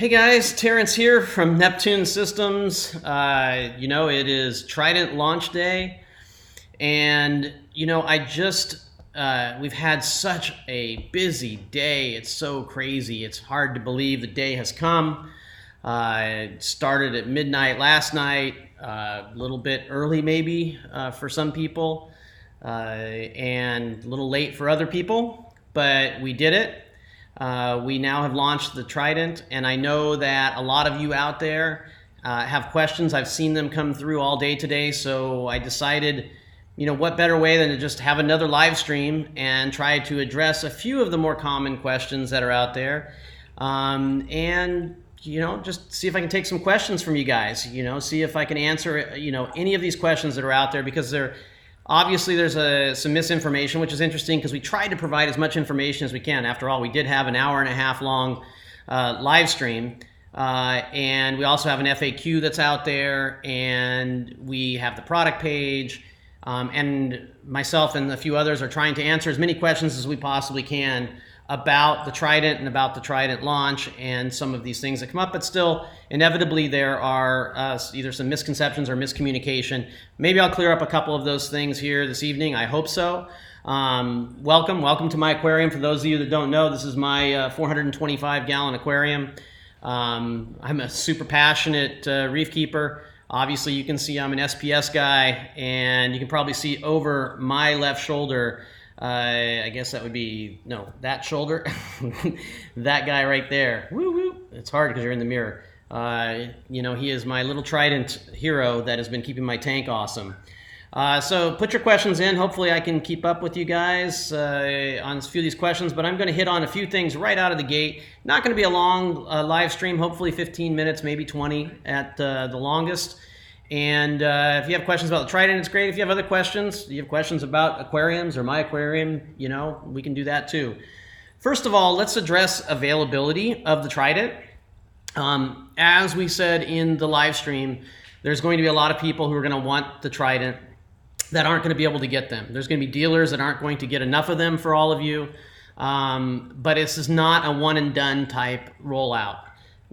Hey guys, Terence here from Neptune Systems. It is Trident launch day, and we've had such a busy day. It's so crazy. It's hard to believe the day has come. It started at midnight last night, a little bit early maybe for some people, and a little late for other people, but we did it. We now have launched the Trident, and I know that a lot of you out there have questions. I've seen them come through all day today, so I decided, what better way than to just have another live stream and try to address a few of the more common questions that are out there, and just see if I can take some questions from you guys. See if I can answer any of these questions that are out there, because obviously, there's some misinformation, which is interesting because we tried to provide as much information as we can. After all, we did have an hour and a half long live stream, and we also have an FAQ that's out there, and we have the product page, and myself and a few others are trying to answer as many questions as we possibly can about the Trident and about the Trident launch and some of these things that come up, but still, inevitably, there are either some misconceptions or miscommunication. Maybe I'll clear up a couple of those things here this evening. I hope so. Welcome to my aquarium. For those of you that don't know, this is my 425-gallon aquarium. I'm a super passionate reef keeper. Obviously, you can see I'm an SPS guy, and you can probably see over my left shoulder. I guess that would be, that shoulder, that guy right there. Woo woo. It's hard because you're in the mirror. He is my little Trident hero that has been keeping my tank awesome. So put your questions in. Hopefully I can keep up with you guys on a few of these questions, but I'm going to hit on a few things right out of the gate. Not going to be a long live stream, hopefully 15 minutes, maybe 20 at the longest. And if you have questions about the Trident, it's great. If you have other questions, you have questions about aquariums or my aquarium, we can do that too. First of all, let's address availability of the Trident. As we said in the live stream, there's going to be a lot of people who are going to want the Trident that aren't going to be able to get them. There's going to be dealers that aren't going to get enough of them for all of you. But this is not a one and done type rollout.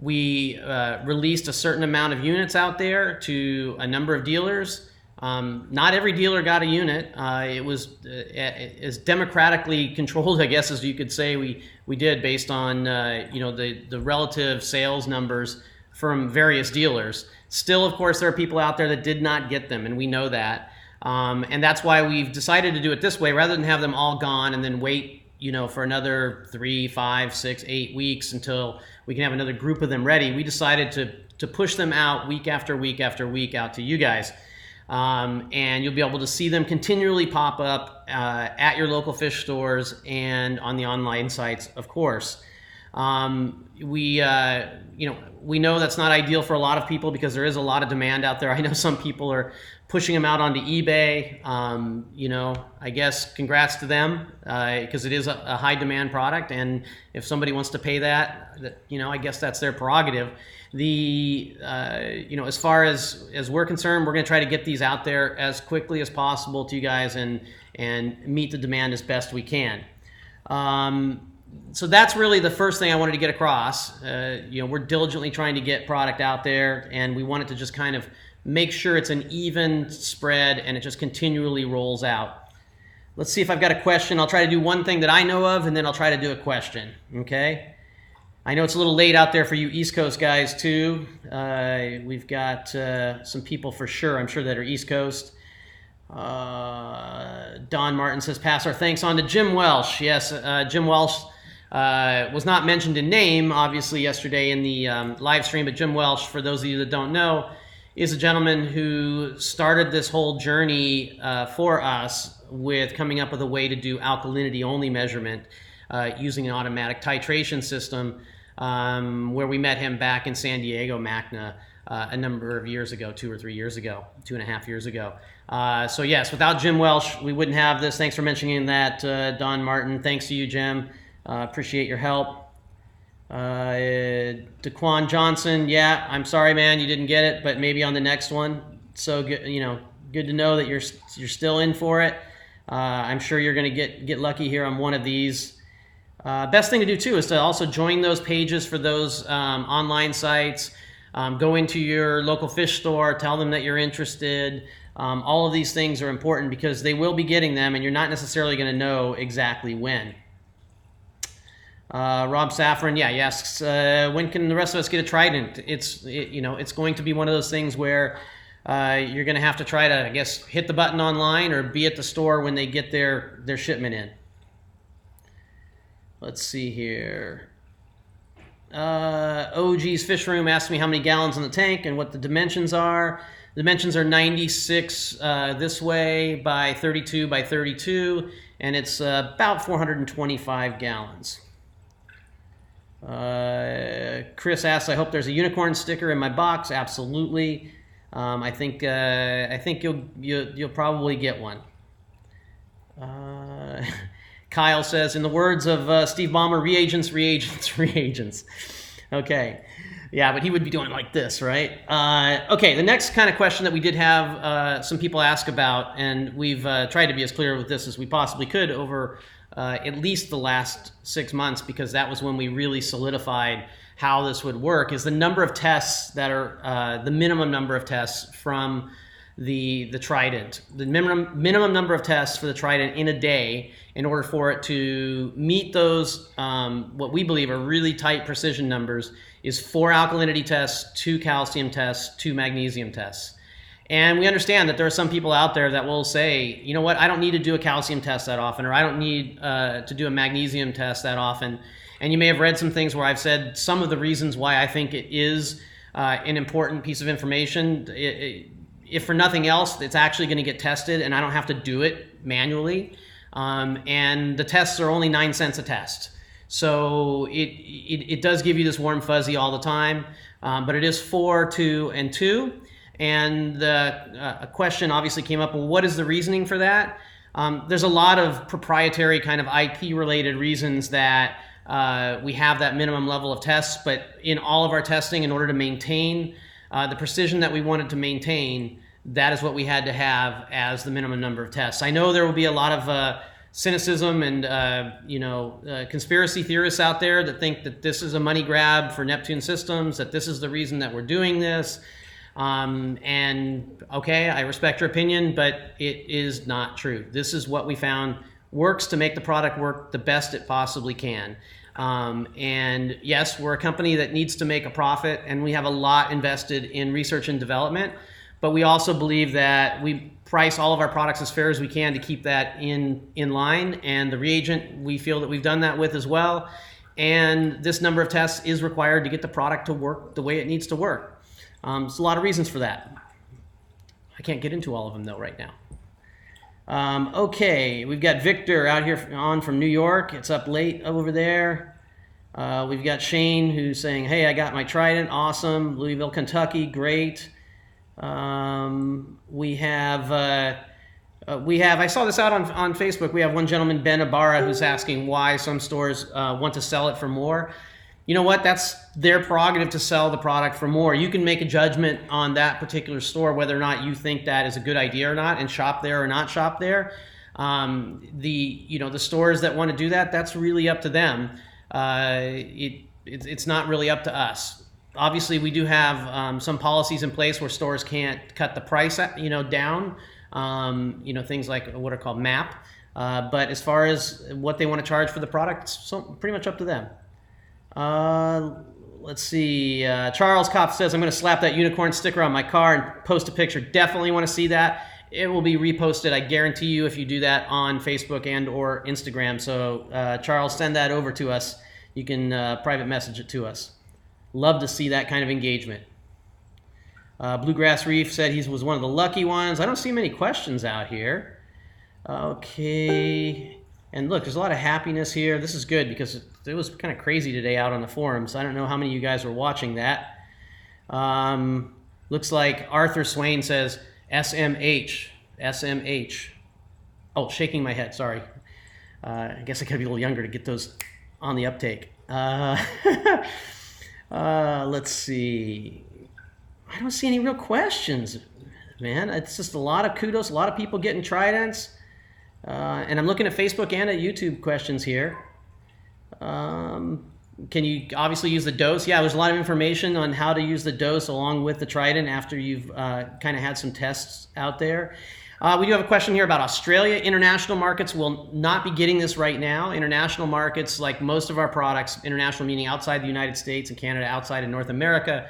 We released a certain amount of units out there to a number of dealers. Not every dealer got a unit. It was as democratically controlled, I guess, as you could say we did, based on the relative sales numbers from various dealers. Still, of course, there are people out there that did not get them, and we know that. And that's why we've decided to do it this way, rather than have them all gone and then wait for another 3, 5, 6, 8 weeks until we can have another group of them ready. We decided to push them out week after week after week out to you guys. And you'll be able to see them continually pop up at your local fish stores and on the online sites, of course. We know that's not ideal for a lot of people because there is a lot of demand out there. I know some people are pushing them out onto eBay. I guess congrats to them because it is a high demand product, and if somebody wants to pay that, I guess that's their prerogative. As far as we're concerned, we're going to try to get these out there as quickly as possible to you guys and meet the demand as best we can. So that's really the first thing I wanted to get across. We're diligently trying to get product out there, and we want it to just kind of make sure it's an even spread and it just continually rolls out. Let's see if I've got a question. I'll try to do one thing that I know of, and then I'll try to do a question, okay? I know it's a little late out there for you East Coast guys too. We've got some people for sure, I'm sure, that are East Coast. Don Martin says, pass our thanks on to Jim Welsh. Yes, Jim Welsh was not mentioned in name, obviously, yesterday in the live stream, but Jim Welsh, for those of you that don't know, is a gentleman who started this whole journey for us with coming up with a way to do alkalinity only measurement using an automatic titration system, where we met him back in San Diego, MACNA, a number of years ago, 2 or 3 years ago, 2.5 years ago. So yes, without Jim Welsh, we wouldn't have this. Thanks for mentioning that, Don Martin. Thanks to you, Jim. Appreciate your help. Daquan Johnson, yeah, I'm sorry, man, you didn't get it, but maybe on the next one. So good, good to know that you're still in for it. I'm sure you're going to get lucky here on one of these. Best thing to do too is to also join those pages for those online sites. Go into your local fish store, tell them that you're interested. All of these things are important because they will be getting them and you're not necessarily going to know exactly when. Rob Saffron, yeah, he asks, when can the rest of us get a Trident? It's going to be one of those things where you're going to have to try to, I guess, hit the button online or be at the store when they get their shipment in. Let's see here. OG's Fish Room asked me how many gallons in the tank and what the dimensions are. The dimensions are 96 this way by 32 by 32, and it's about 425 gallons. Chris asks, I hope there's a unicorn sticker in my box. Absolutely. I think you'll probably get one. Kyle says, in the words of Steve Ballmer, reagents, reagents, reagents. Okay. Yeah, but he would be doing like this, right? Okay, the next kind of question that we did have some people ask about, and we've tried to be as clear with this as we possibly could over at least the last 6 months, because that was when we really solidified how this would work, is the number of tests that are the minimum number of tests from the Trident. The minimum number of tests for the Trident in a day in order for it to meet those, what we believe are really tight precision numbers, is 4 alkalinity tests, 2 calcium tests, 2 magnesium tests. And we understand that there are some people out there that will say, you know what, I don't need to do a calcium test that often, or I don't need to do a magnesium test that often. And you may have read some things where I've said some of the reasons why I think it is an important piece of information. If for nothing else, it's actually going to get tested and I don't have to do it manually. And the tests are only 9 cents a test. So it does give you this warm fuzzy all the time, but it is 4, 2, and 2. And a question obviously came up, well, what is the reasoning for that? There's a lot of proprietary kind of IP-related reasons that we have that minimum level of tests, but in all of our testing, in order to maintain the precision that we wanted to maintain, that is what we had to have as the minimum number of tests. I know there will be a lot of cynicism and conspiracy theorists out there that think that this is a money grab for Neptune Systems, that this is the reason that we're doing this. And okay, I respect your opinion, but it is not true. This is what we found works to make the product work the best it possibly can. And yes, we're a company that needs to make a profit, and we have a lot invested in research and development, but we also believe that we price all of our products as fair as we can to keep that in line, and the reagent we feel that we've done that with as well. And this number of tests is required to get the product to work the way it needs to work. There's a lot of reasons for that. I can't get into all of them though right now. Okay, we've got Victor out here on from New York. It's up late over there. We've got Shane who's saying, hey, I got my Trident, awesome. Louisville, Kentucky, great. We have, I saw this out on Facebook. We have one gentleman, Ben Ibarra, who's asking why some stores want to sell it for more. You know what? That's their prerogative to sell the product for more. You can make a judgment on that particular store whether or not you think that is a good idea or not, and shop there or not shop there. The stores that want to do that, that's really up to them. It's not really up to us. Obviously, we do have some policies in place where stores can't cut the price down. Things like what are called MAP. But as far as what they want to charge for the product, it's pretty much up to them. Let's see. Charles Kopp says, I'm going to slap that unicorn sticker on my car and post a picture. Definitely want to see that. It will be reposted, I guarantee you, if you do that on Facebook and or Instagram. So Charles, send that over to us. You can private message it to us. Love to see that kind of engagement. Bluegrass Reef said he was one of the lucky ones. I don't see many questions out here. Okay. And look, there's a lot of happiness here. This is good because it was kind of crazy today out on the forums. I don't know how many of you guys were watching that. Looks like Arthur Swain says SMH. SMH. Oh, shaking my head, sorry. I guess I gotta be a little younger to get those on the uptake. Let's see. I don't see any real questions, man. It's just a lot of kudos, a lot of people getting Tridents. And I'm looking at Facebook and at YouTube questions here. Can you obviously use the dose? Yeah, there's a lot of information on how to use the dose along with the Trident after you've kind of had some tests out there. We do have a question here about Australia. International markets will not be getting this right now. International markets, like most of our products, international meaning outside the United States and Canada, outside of North America,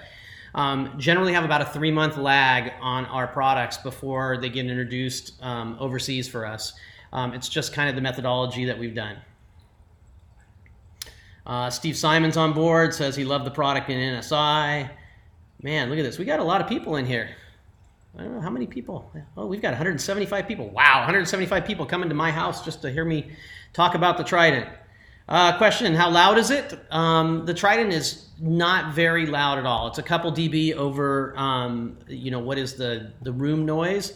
generally have about a 3-month lag on our products before they get introduced overseas for us. It's just kind of the methodology that we've done. Steve Simon's on board, says he loved the product in NSI. Man, look at this. We got a lot of people in here. I don't know how many people. Oh, we've got 175 people. Wow, 175 people coming to my house just to hear me talk about the Trident. Question, how loud is it? The Trident is not very loud at all. It's a couple dB over, what is the room noise.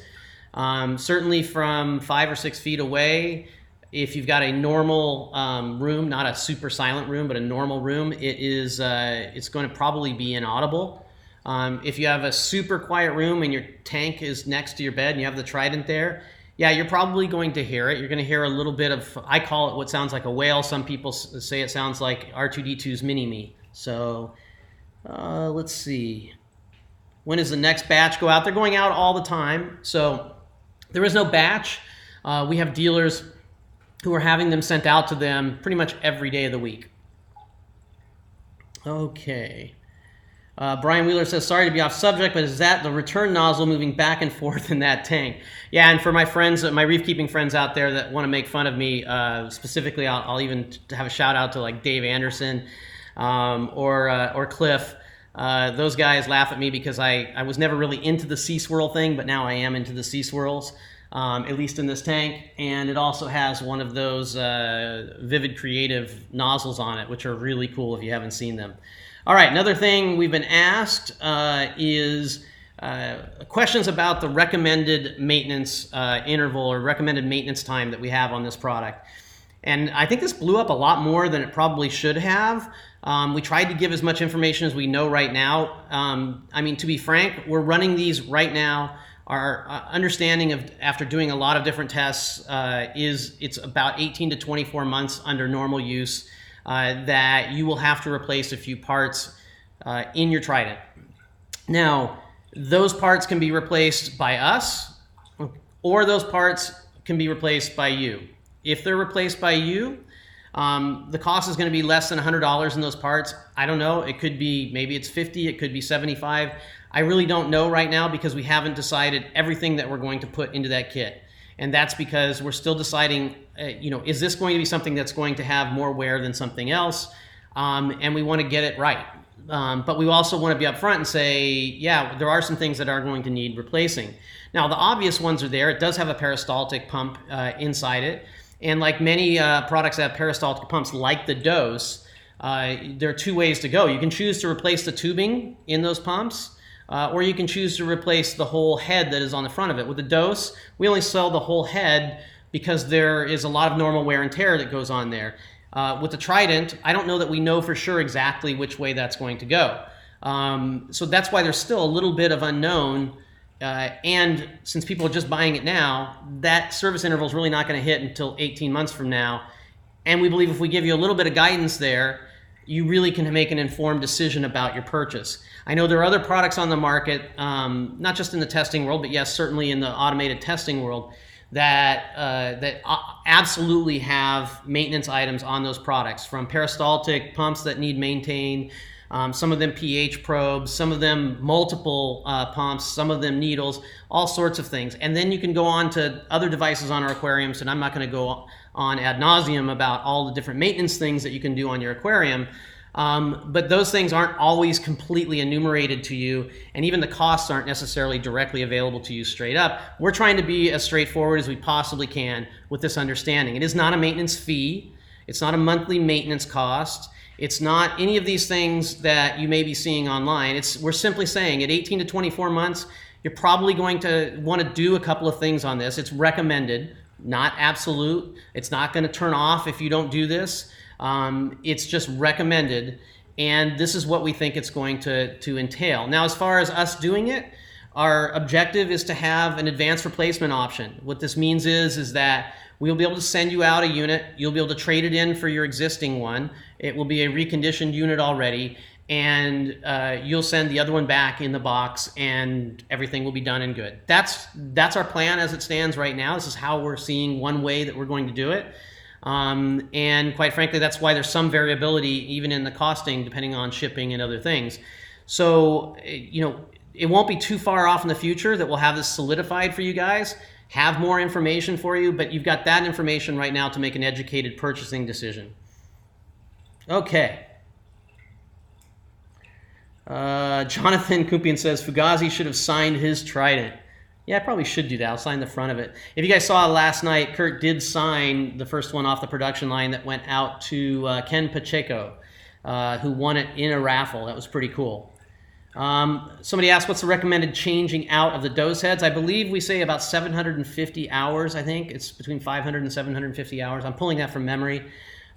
Certainly from 5 or 6 feet away, if you've got a normal room, not a super silent room, but a normal room, it's going to probably be inaudible. If you have a super quiet room and your tank is next to your bed and you have the Trident there, yeah, you're probably going to hear it. You're going to hear a little bit of, I call it what sounds like a whale. Some people say it sounds like R2-D2's Mini-Me. So let's see. When does the next batch go out? They're going out all the time. So there is no batch. We have dealers who are having them sent out to them pretty much every day of the week. Okay. Brian Wheeler says, sorry to be off subject, but is that the return nozzle moving back and forth in that tank? Yeah, and for my friends, my reef keeping friends out there that want to make fun of me, specifically, I'll even have a shout out to like Dave Anderson or Cliff. Those guys laugh at me because I was never really into the sea swirl thing, but now I am into the sea swirls. At least in this tank, and it also has one of those Vivid Creative nozzles on it, which are really cool if you haven't seen them. All right, another thing we've been asked is questions about the recommended maintenance interval or recommended maintenance time that we have on this product. And I think this blew up a lot more than it probably should have. We tried to give as much information as we know right now. I mean, to be frank, we're running these right now. Our understanding of, after doing a lot of different tests, is it's about 18 to 24 months under normal use that you will have to replace a few parts in your Trident. Now, those parts can be replaced by us, or those parts can be replaced by you. If they're replaced by you, the cost is going to be less than $100 in those parts. I don't know. It could be, maybe it's 50, it could be 75. I really don't know right now because we haven't decided everything that we're going to put into that kit. And that's because we're still deciding, is this going to be something that's going to have more wear than something else? And we want to get it right. But we also want to be upfront and say, yeah, there are some things that are going to need replacing. Now, the obvious ones are there. It does have a peristaltic pump inside it. And like many products that have peristaltic pumps, like the Dose, there are two ways to go. You can choose to replace the tubing in those pumps, or you can choose to replace the whole head that is on the front of it. With the Dose, we only sell the whole head because there is a lot of normal wear and tear that goes on there. With the Trident, I don't know that we know for sure exactly which way that's going to go. So that's why there's still a little bit of unknown. And since people are just buying it now, that service interval is really not going to hit until 18 months from now. And we believe if we give you a little bit of guidance there, you really can make an informed decision about your purchase. I know there are other products on the market, not just in the testing world, but yes, certainly in the automated testing world, that absolutely have maintenance items on those products, from peristaltic pumps that need maintained, some of them pH probes, some of them multiple pumps, some of them needles, all sorts of things. And then you can go on to other devices on our aquariums, and I'm not going to go on ad nauseum about all the different maintenance things that you can do on your aquarium. But those things aren't always completely enumerated to you, and even the costs aren't necessarily directly available to you straight up. We're trying to be as straightforward as we possibly can with this understanding. It is not a maintenance fee. It's not a monthly maintenance cost. It's not any of these things that you may be seeing online. We're simply saying at 18 to 24 months, you're probably going to want to do a couple of things on this. It's recommended, not absolute. It's not going to turn off if you don't do this. It's just recommended, and this is what we think it's going to entail. Now, as far as us doing it, Our objective is to have an advanced replacement option. What this means is that we'll be able to send you out a unit. You'll be able to trade it in for your existing one. It will be a reconditioned unit already, and you'll send the other one back in the box, and everything will be done and good. That's our plan as it stands right now. This is how we're seeing one way that we're going to do it. And quite frankly, that's why there's some variability even in the costing depending on shipping and other things. So, it won't be too far off in the future that we'll have this solidified for you guys, have more information for you, but you've got that information right now to make an educated purchasing decision. Okay. Jonathan Kumpian says Fugazi should have signed his Trident. Yeah, I probably should do that. I'll sign the front of it. If you guys saw last night, Kurt did sign the first one off the production line that went out to Ken Pacheco, who won it in a raffle. That was pretty cool. Somebody asked what's the recommended changing out of the dose heads. I believe we say about 750 hours, I think. It's between 500 and 750 hours. I'm pulling that from memory.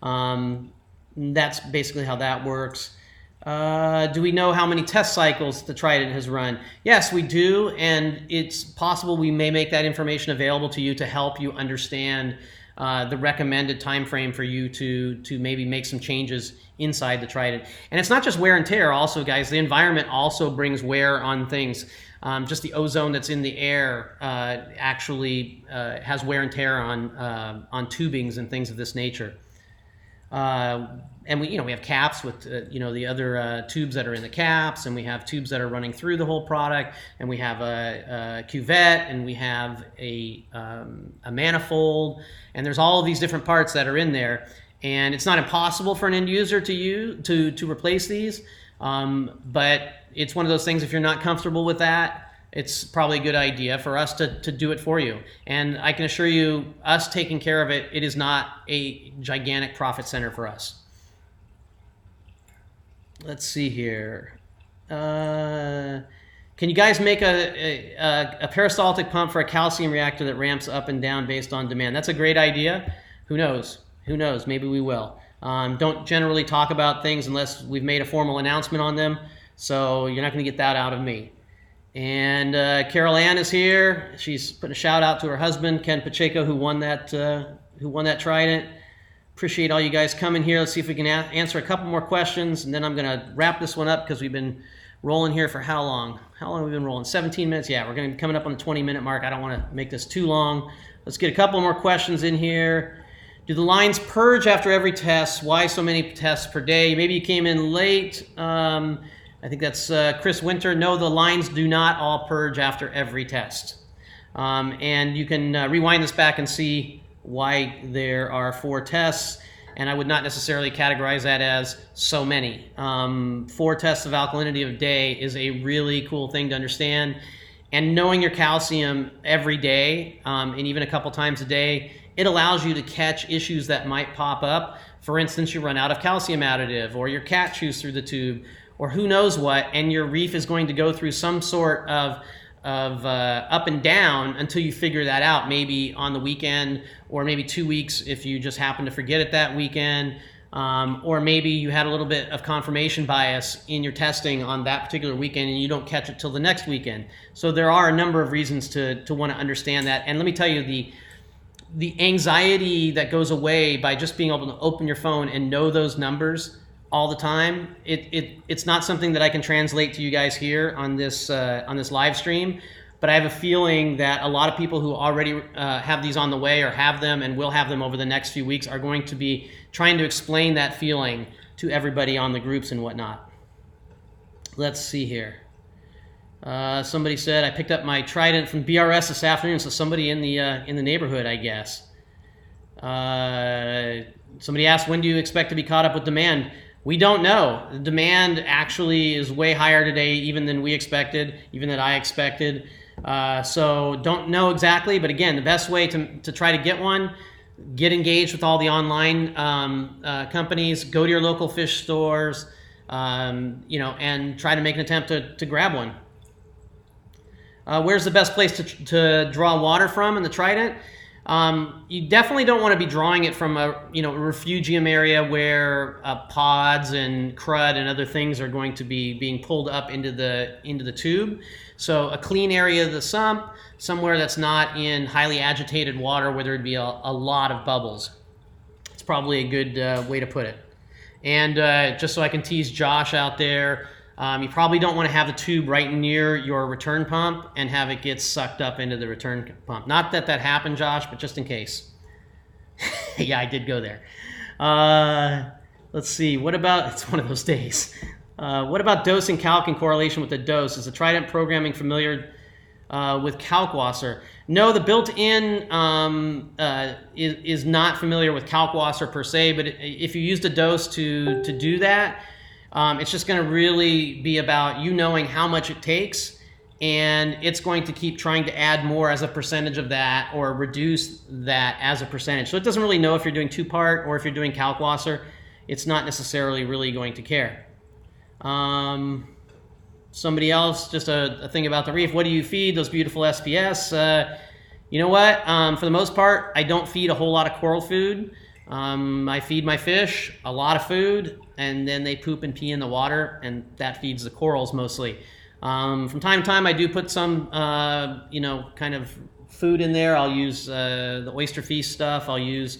That's basically how that works. Do we know how many test cycles the Trident has run? Yes, we do, and it's possible we may make that information available to you to help you understand the recommended time frame for you to maybe make some changes inside the Trident. And it's not just wear and tear also, guys. The environment also brings wear on things. Just the ozone that's in the air actually has wear and tear on tubings and things of this nature. And we have caps with the other tubes that are in the caps, and we have tubes that are running through the whole product, and we have a cuvette, and we have a manifold, and there's all of these different parts that are in there. And it's not impossible for an end user to replace these, but it's one of those things. If you're not comfortable with that, it's probably a good idea for us to do it for you. And I can assure you, us taking care of it, it is not a gigantic profit center for us. Let's see here. Can you guys make a peristaltic pump for a calcium reactor that ramps up and down based on demand? That's a great idea. Who knows? Who knows? Maybe we will. Don't generally talk about things unless we've made a formal announcement on them. So you're not going to get that out of me. And Carol Ann is here. She's putting a shout out to her husband, Ken Pacheco, who won that Trident. Appreciate all you guys coming here. Let's see if we can answer a couple more questions, and then I'm going to wrap this one up because we've been rolling here for how long? How long have we been rolling? 17 minutes? Yeah, we're going to be coming up on the 20-minute mark. I don't want to make this too long. Let's get a couple more questions in here. Do the lines purge after every test? Why so many tests per day? Maybe you came in late. I think that's Chris Winter. No, the lines do not all purge after every test. And you can rewind this back and see why there are 4 tests, and I would not necessarily categorize that as so many. 4 tests of alkalinity a day is a really cool thing to understand, and knowing your calcium every day, and even a couple times a day, it allows you to catch issues that might pop up. For instance, you run out of calcium additive, or your cat chews through the tube, or who knows what, and your reef is going to go through some sort of up and down until you figure that out, maybe on the weekend, or maybe 2 weeks if you just happen to forget it that weekend, or maybe you had a little bit of confirmation bias in your testing on that particular weekend and you don't catch it till the next weekend. So there are a number of reasons to want to understand that. And let me tell you, the anxiety that goes away by just being able to open your phone and know those numbers all the time, it's not something that I can translate to you guys here on this live stream, but I have a feeling that a lot of people who already have these on the way or have them and will have them over the next few weeks are going to be trying to explain that feeling to everybody on the groups and whatnot. Let's see here. Somebody said, I picked up my Trident from BRS this afternoon, so somebody in the neighborhood, I guess. Somebody asked, when do you expect to be caught up with demand? We don't know. The demand actually is way higher today even than we expected, even than I expected. So don't know exactly, but again, the best way to try to get one, get engaged with all the online companies, go to your local fish stores, and try to make an attempt to grab one. Where's the best place to draw water from in the Trident? You definitely don't want to be drawing it from a refugium area where pods and crud and other things are going to be being pulled up into the tube. So a clean area of the sump, somewhere that's not in highly agitated water where there'd be a lot of bubbles. It's probably a good way to put it. And just so I can tease Josh out there, you probably don't want to have the tube right near your return pump and have it get sucked up into the return pump. Not that that happened, Josh, but just in case. Yeah, I did go there. Let's see. What about, it's one of those days. What about dose and calc in correlation with the dose? Is the Trident programming familiar with Kalkwasser? No, the built-in is not familiar with Kalkwasser per se, but if you used a dose to do that, it's just going to really be about you knowing how much it takes, and it's going to keep trying to add more as a percentage of that or reduce that as a percentage. So it doesn't really know if you're doing two-part or if you're doing Kalkwasser. It's not necessarily really going to care. Somebody else, just a thing about the reef. What do you feed those beautiful SPS? You know what? For the most part, I don't feed a whole lot of coral food. I feed my fish a lot of food, and then they poop and pee in the water, and that feeds the corals mostly. From time to time, I do put some, kind of food in there. I'll use the oyster feast stuff. I'll use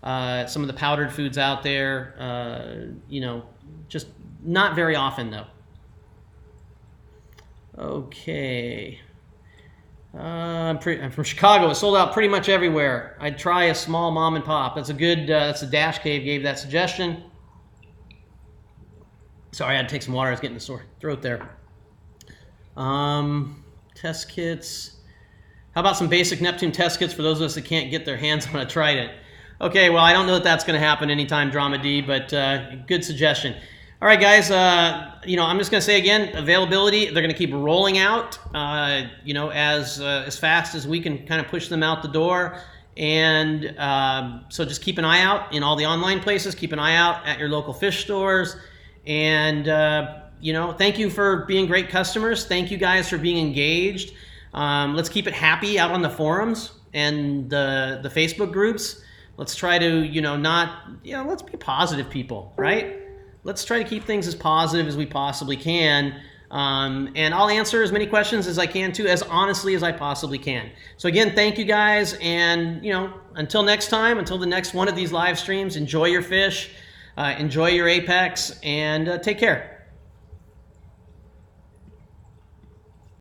some of the powdered foods out there. Just not very often, though. Okay. I'm from Chicago. It's sold out pretty much everywhere. I'd try a small mom and pop. That's a good, that's a Dash Cave gave that suggestion. Sorry, I had to take some water. I was getting the sore throat there. Test kits. How about some basic Neptune test kits for those of us that can't get their hands on a Trident? Okay, well, I don't know that that's going to happen anytime, Drama D, but good suggestion. All right, guys, I'm just going to say again, availability, they're going to keep rolling out, as fast as we can kind of push them out the door. And so just keep an eye out in all the online places. Keep an eye out at your local fish stores. And, thank you for being great customers. Thank you guys for being engaged. Let's keep it happy out on the forums and the Facebook groups. Let's try to, let's be positive people, right? Let's try to keep things as positive as we possibly can. And I'll answer as many questions as I can too, as honestly as I possibly can. So again, thank you guys. And, until next time, until the next one of these live streams, enjoy your fish, enjoy your Apex, and take care.